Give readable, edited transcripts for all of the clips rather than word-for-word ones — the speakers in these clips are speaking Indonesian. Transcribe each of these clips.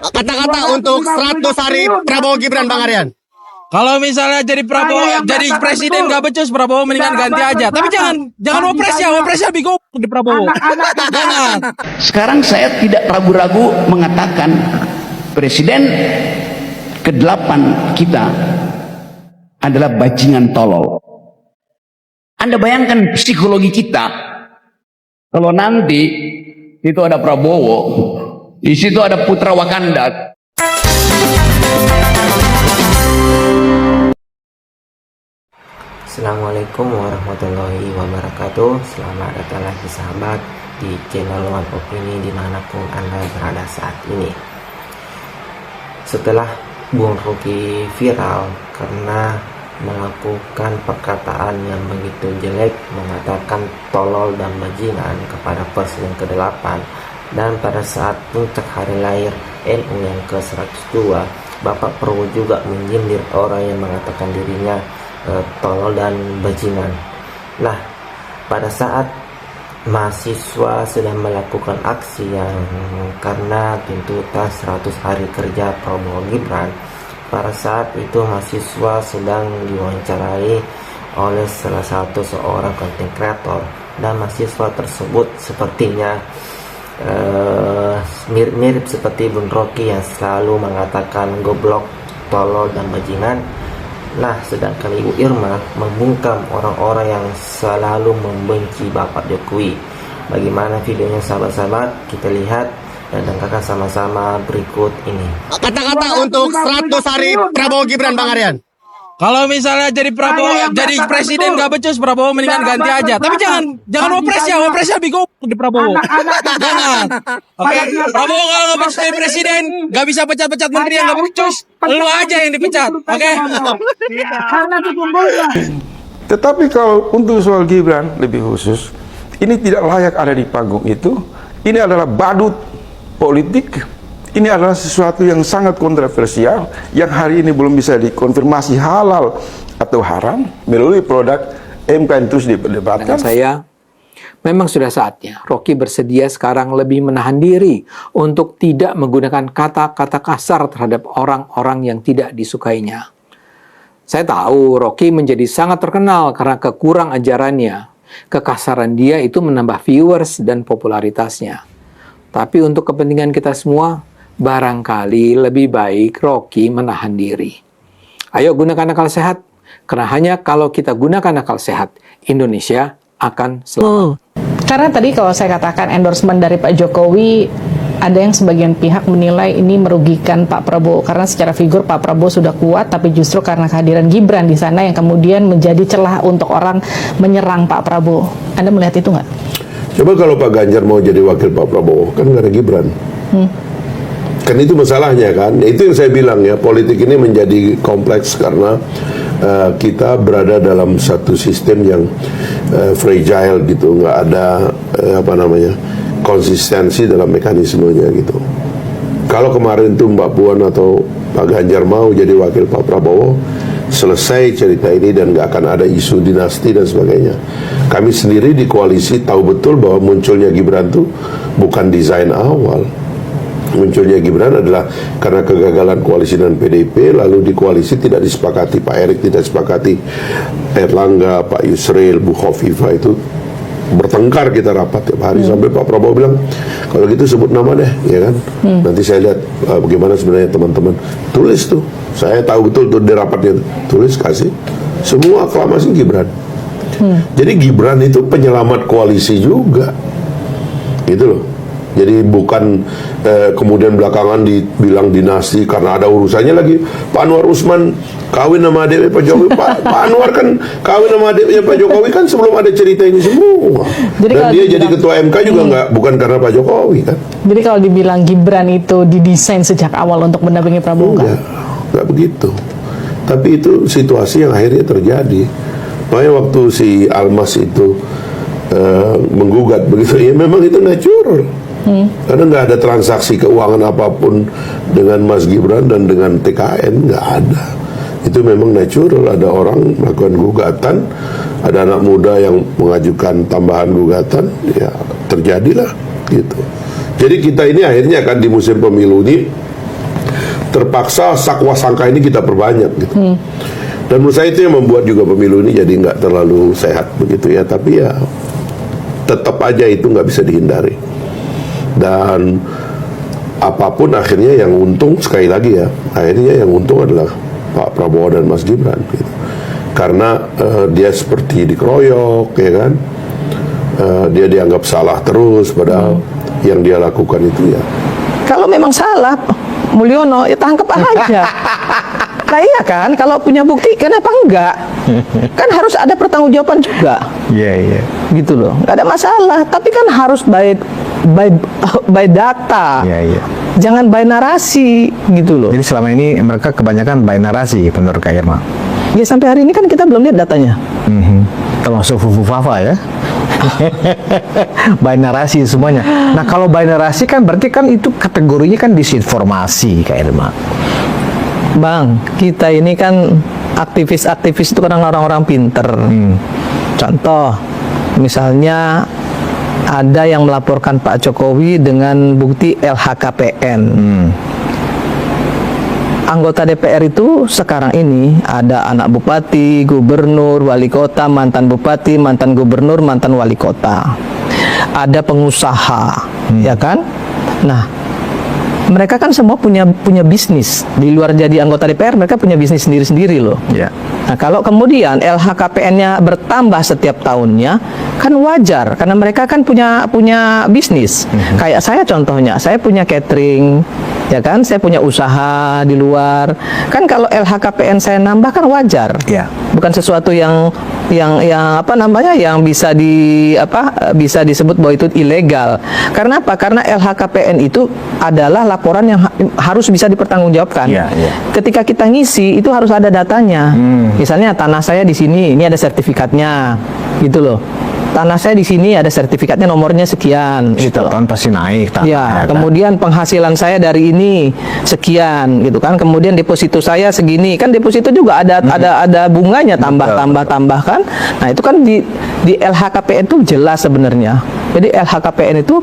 Kata-kata untuk 100 hari Prabowo Gibran, Bang Aryan. Kalau misalnya jadi Prabowo jadi presiden gak becus, Prabowo mendingan ganti aja. Tapi jangan wapresnya lebih goblok di Prabowo. Jangan. Sekarang saya tidak ragu-ragu mengatakan presiden ke-8 kita adalah bajingan tolol. Anda bayangkan psikologi kita kalau nanti itu ada Prabowo, di situ ada putra Wakanda. Assalamualaikum warahmatullahi wabarakatuh. Selamat datang lagi sahabat di channel One Opini dimanapun Anda berada saat ini. Setelah Bung Rocky viral karena melakukan perkataan yang begitu jelek, mengatakan tolol dan bajingan kepada Presiden ke-8, dan pada saat puncak hari lahir NU yang ke-102, Bapak Prabowo juga menyindir orang yang mengatakan dirinya tolol dan bajingan. Nah, pada saat mahasiswa sedang melakukan aksi yang karena tuntutan 100 hari kerja Prabowo Gibran, pada saat itu mahasiswa sedang diwawancarai oleh salah satu seorang content creator, dan mahasiswa tersebut sepertinya mirip-mirip seperti Bung Rocky yang selalu mengatakan goblok, tolol dan bajingan. Nah, sedangkan Ibu Irma membungkam orang-orang yang selalu membenci Bapak Jokowi. Bagaimana videonya sahabat-sahabat? Kita lihat dan dengarkan sama-sama berikut ini. Kata-kata untuk 100 hari Prabowo Gibran, Bang Aryan. Kalau misalnya jadi Prabowo jadi presiden gak becus, Prabowo mendingan ganti aja. Tapi jangan wapresnya lebih goblok di Prabowo. Jangan. Oke, Prabowo kalau gak becus jadi presiden, gak bisa pecat-pecat menteri yang gak becus. Lu aja yang dipecat. Oke. Tetapi kalau untuk soal Gibran lebih khusus, ini tidak layak ada di panggung itu. Ini adalah badut politik. Ini adalah sesuatu yang sangat kontroversial yang hari ini belum bisa dikonfirmasi halal atau haram melalui produk MK yang terus diperdebatkan. Saya memang sudah saatnya Rocky bersedia sekarang lebih menahan diri untuk tidak menggunakan kata-kata kasar terhadap orang-orang yang tidak disukainya. Saya tahu Rocky menjadi sangat terkenal karena kekurang ajarannya. Kekasaran dia itu menambah viewers dan popularitasnya. Tapi untuk kepentingan kita semua, barangkali lebih baik Rocky menahan diri. Ayo gunakan akal sehat, karena hanya kalau kita gunakan akal sehat, Indonesia akan selamat. Karena tadi kalau saya katakan endorsement dari Pak Jokowi, ada yang sebagian pihak menilai ini merugikan Pak Prabowo karena secara figur Pak Prabowo sudah kuat, tapi justru karena kehadiran Gibran di sana yang kemudian menjadi celah untuk orang menyerang Pak Prabowo. Anda melihat itu nggak? Coba kalau Pak Ganjar mau jadi wakil Pak Prabowo, kan nggak ada Gibran. Kan itu masalahnya kan. Itu yang saya bilang ya, politik ini menjadi kompleks karena kita berada dalam satu sistem yang fragile gitu, nggak ada konsistensi dalam mekanismenya gitu. Kalau kemarin tuh Mbak Puan atau Pak Ganjar mau jadi wakil Pak Prabowo, selesai cerita ini dan nggak akan ada isu dinasti dan sebagainya. Kami sendiri di koalisi tahu betul bahwa munculnya Gibran tuh bukan desain awal. Munculnya Gibran adalah karena kegagalan koalisi dengan PDIP, lalu di koalisi tidak disepakati, Pak Erik tidak disepakati, Erlangga, Pak Yusril, Bu Khofifah itu bertengkar, kita rapat tiap hari sampai Pak Prabowo bilang kalau gitu sebut nama deh, ya kan? Nanti saya lihat bagaimana sebenarnya teman-teman, tulis tuh, saya tahu betul tuh di rapatnya, tulis kasih semua aklamasi Gibran. Jadi Gibran itu penyelamat koalisi juga, gitu loh. Jadi bukan kemudian belakangan dibilang dinasti karena ada urusannya lagi. Pak Anwar Usman kawin sama adiknya Pak Jokowi. Pak Anwar kan kawin sama adiknya Pak Jokowi kan sebelum ada cerita ini semua. Jadi dan dia jadi ketua MK juga bukan karena Pak Jokowi kan. Jadi kalau dibilang Gibran itu didesain sejak awal untuk mendampingi Prabowo kan? Enggak begitu. Tapi itu situasi yang akhirnya terjadi. Makanya waktu si Almas itu menggugat begitu, ya memang itu natural. Karena nggak ada transaksi keuangan apapun dengan Mas Gibran dan dengan TKN, nggak ada. Itu memang natural, ada orang melakukan gugatan, ada anak muda yang mengajukan tambahan gugatan, ya terjadilah gitu. Jadi kita ini akhirnya kan di musim pemilu ini terpaksa sakwa sangka ini kita perbanyak gitu. Dan menurut saya itu yang membuat juga pemilu ini jadi nggak terlalu sehat begitu ya. Tapi ya tetap aja itu nggak bisa dihindari. Dan apapun akhirnya yang untung, sekali lagi ya, akhirnya yang untung adalah Pak Prabowo dan Mas Gibran gitu. Karena dia seperti dikeroyok ya kan, dia dianggap salah terus padahal yang dia lakukan itu ya. Kalau memang salah Mulyono ya tangkap aja. Nah iya kan, kalau punya bukti kenapa enggak? Kan harus ada pertanggungjawaban juga. Iya. Gitu loh, nggak ada masalah. Tapi kan harus by data. Iya. Jangan by narasi gitu loh. Jadi selama ini mereka kebanyakan by narasi menurut Kak Irma. Ya sampai hari ini kan kita belum lihat datanya. Termasuk Fufu Fafa ya. By narasi semuanya. Nah kalau by narasi kan berarti kan itu kategorinya kan disinformasi Kak Irma. Bang, kita ini kan aktivis-aktivis itu kan orang-orang pinter. Contoh, misalnya ada yang melaporkan Pak Jokowi dengan bukti LHKPN. Anggota DPR itu sekarang ini ada anak bupati, gubernur, wali kota, mantan bupati, mantan gubernur, mantan wali kota. Ada pengusaha, ya kan? Nah, mereka kan semua punya bisnis. Di luar jadi anggota DPR, mereka punya bisnis sendiri-sendiri loh. Ya. Nah, kalau kemudian LHKPN-nya bertambah setiap tahunnya, kan wajar karena mereka kan punya bisnis. Kayak saya contohnya, saya punya catering, ya kan? Saya punya usaha di luar. Kan kalau LHKPN saya nambah kan wajar. Ya. Bukan sesuatu yang apa namanya yang bisa disebut bahwa itu ilegal. Karena apa? Karena LHKPN itu adalah laporan yang harus bisa dipertanggungjawabkan. Ya. Ketika kita ngisi itu harus ada datanya. Misalnya tanah saya di sini, ini ada sertifikatnya, gitu loh. Tanah saya di sini ada sertifikatnya, nomornya sekian. Setiap tahun pasti naik. Ya, kemudian penghasilan saya dari ini sekian, gitu kan. Kemudian deposito saya segini, kan deposito juga ada bunganya tambah kan. Nah itu kan di LHKPN itu jelas sebenarnya. Jadi LHKPN itu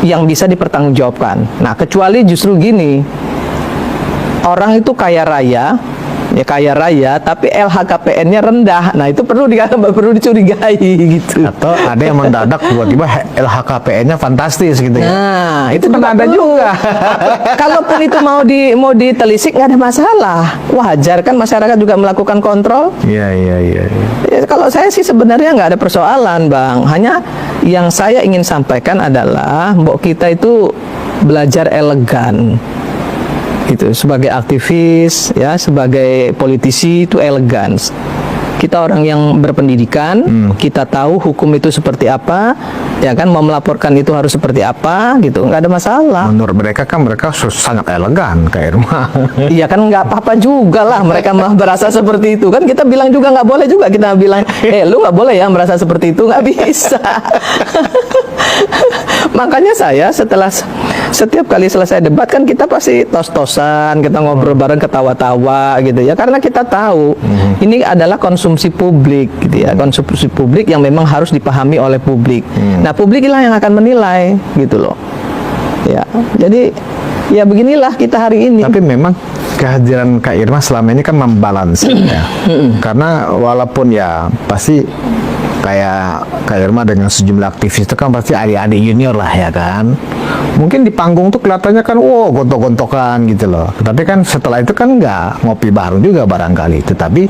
yang bisa dipertanggungjawabkan. Nah kecuali justru gini, orang itu kaya raya, tapi LHKPN-nya rendah. Nah itu perlu dicurigai gitu. Atau ada yang mendadak tiba-tiba LHKPN-nya fantastis gitu ya. Nah itu kan ada juga. Kalaupun itu mau ditelisik nggak ada masalah, wajar kan, masyarakat juga melakukan kontrol. Iya. Ya, kalau saya sih sebenarnya nggak ada persoalan, Bang. Hanya yang saya ingin sampaikan adalah mbok kita itu belajar elegan. Gitu, sebagai aktivis ya, sebagai politisi itu elegan. Kita orang yang berpendidikan, kita tahu hukum itu seperti apa, ya kan, mau melaporkan itu harus seperti apa, gitu, nggak ada masalah. Menurut mereka kan mereka sangat elegan Kak Irma. Iya kan, nggak apa-apa juga lah mereka malah berasa seperti itu kan. Kita bilang juga nggak boleh juga, kita bilang lu nggak boleh ya merasa seperti itu, nggak bisa. Makanya saya setiap kali selesai debat kan kita pasti tos-tosan, kita ngobrol bareng, ketawa-tawa gitu ya, karena kita tahu ini adalah konsumsi publik gitu ya, konsumsi publik yang memang harus dipahami oleh publik. Nah publik lah yang akan menilai gitu loh ya. Jadi ya beginilah kita hari ini. Tapi memang kehadiran Kak Irma selama ini kan membalance ya. Karena walaupun ya pasti kayak Kak Irma dengan sejumlah aktivis itu kan pasti adik-adik junior lah ya kan. Mungkin di panggung tuh kelihatannya kan gontok-gontokan gitu loh. Tapi kan setelah itu kan nggak, ngopi bareng juga barangkali. Tetapi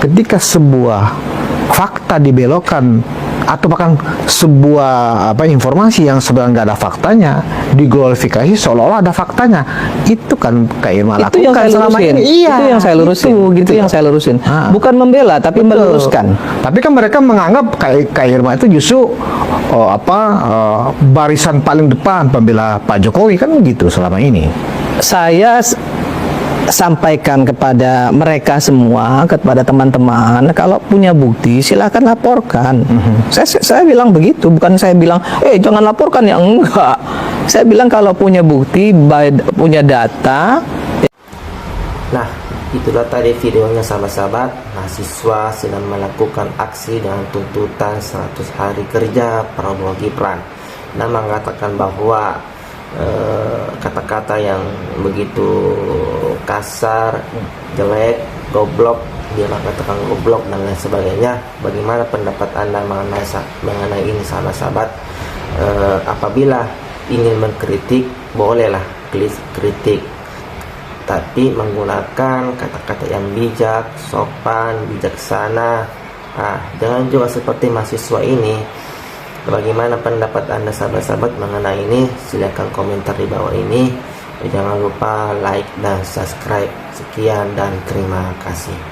ketika sebuah fakta dibelokkan atau bahkan sebuah informasi yang sebenarnya nggak ada faktanya diglorifikasi seolah-olah ada faktanya, itu kan Kak Irma lakukan selama ini. Iya, itu yang saya lurusin. Itu yang saya lurusin. Bukan membela tapi meluruskan. Tapi kan mereka menganggap Kak Irma itu justru barisan paling depan pembela Pak Jokowi kan begitu selama ini. Saya sampaikan kepada mereka semua, kepada teman-teman, kalau punya bukti silakan laporkan. Saya bilang begitu, bukan saya bilang jangan laporkan ya, enggak. Saya bilang kalau punya bukti, punya data. Nah, itulah tadi videonya sahabat-sahabat. Mahasiswa sedang melakukan aksi dengan tuntutan 100 hari kerja Prabowo Gibran. Nah, mengatakan bahwa kata-kata yang begitu kasar, jelek, goblok, dia mengatakan goblok dan lain sebagainya. Bagaimana pendapat Anda mengenai ini sahabat-sahabat? Apabila ingin mengkritik, bolehlah kritik, tapi menggunakan kata-kata yang bijak, sopan, bijaksana. Jangan juga seperti mahasiswa ini. Bagaimana pendapat Anda sahabat-sahabat mengenai ini? Silahkan komentar di bawah ini. Jangan lupa like dan subscribe. Sekian dan terima kasih.